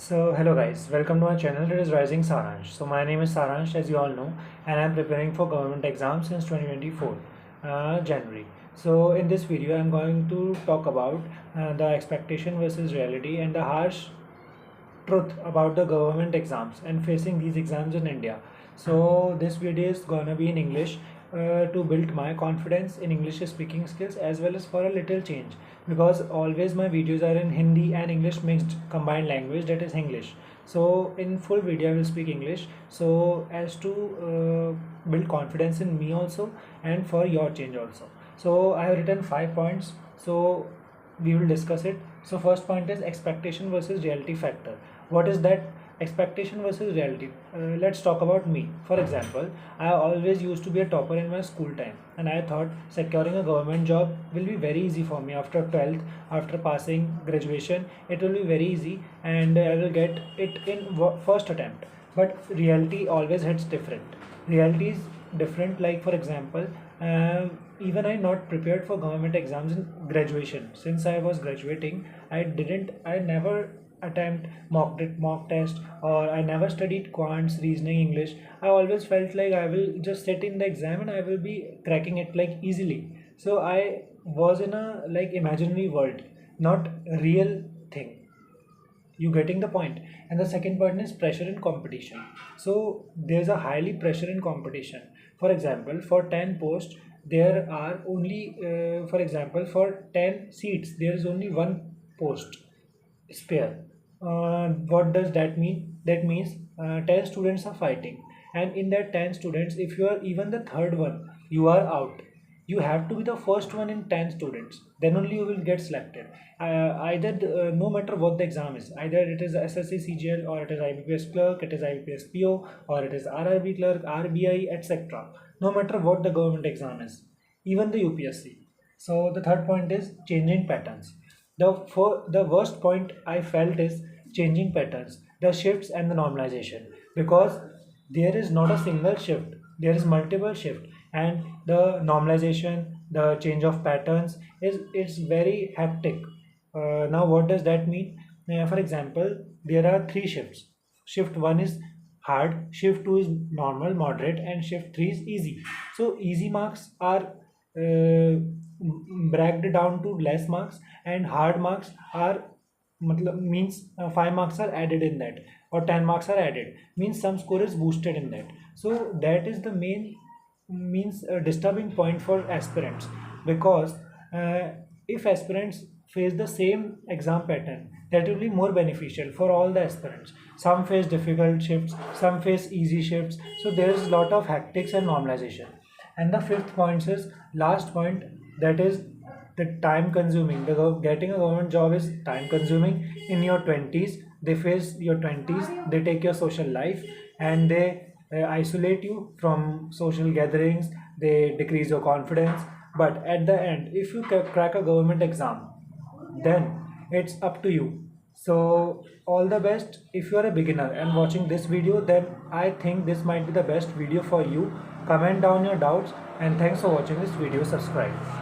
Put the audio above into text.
Hello guys, welcome to my channel. It is Rising Saransh. So my name is Saransh, as you all know, and I am preparing for government exams since 2024 January. So in this video I am going to talk about the expectation versus reality and the harsh truth about the government exams and facing these exams in India. So this video is gonna be in English to build my confidence in English speaking skills as well as for a little change, because always my videos are in Hindi and English mixed combined language, that is English. So in full video I will speak English so as to build confidence in me also and for your change also. So I have written 5 points, so we will discuss it. So first point is expectation versus reality factor. What is that? Expectation versus reality. Let's talk about me. For example, I always used to be a topper in my school time, and I thought securing a government job will be very easy for me after 12th, after passing graduation. It will be very easy and I will get it in first attempt. But reality always hits different. Reality is different. Like for example, even I not prepared for government exams in graduation. Since I was graduating, I never attempt mock test, or I never studied quants, reasoning, English. I always felt like I will just sit in the exam and I will be cracking it like easily. So I was in a like imaginary world, not real thing. You getting the point? And the second point is pressure and competition. So there's a highly pressure in competition. For example, for 10 posts there are only for example, for 10 seats there is only one post spare. What does that mean? That means 10 students are fighting, and in that 10 students, if you are even the third one, you are out. You have to be the first one in 10 students, then only you will get selected. No matter what the exam is, either it is SSC CGL, or it is IBPS clerk, it is IBPS PO, or it is RRB clerk, RBI, etc. No matter what the government exam is, even the UPSC. So the third point is changing patterns. The worst point I felt is changing patterns, the shifts and the normalization, because there is not a single shift, there is multiple shift, and the normalization, the change of patterns is it's very hectic. Now what does that mean? For example, there are three shifts. Shift 1 is hard, shift 2 is normal moderate, and shift 3 is easy. So easy marks are bragged down to less marks, and hard marks are means 5 marks are added in that, or 10 marks are added, means some score is boosted in that. So that is the main means a disturbing point for aspirants, because if aspirants face the same exam pattern, that will be more beneficial for all the aspirants. Some face difficult shifts, some face easy shifts, so there is a lot of hectics and normalization. And the fifth point is last point, that is the time consuming. Getting a government job is time consuming. In your 20s they face your 20s, they take your social life, and they isolate you from social gatherings, they decrease your confidence. But at the end, if you crack a government exam, then it's up to you. So all the best. If you are a beginner and watching this video, then I think this might be the best video for you. Comment down your doubts, and thanks for watching this video. Subscribe.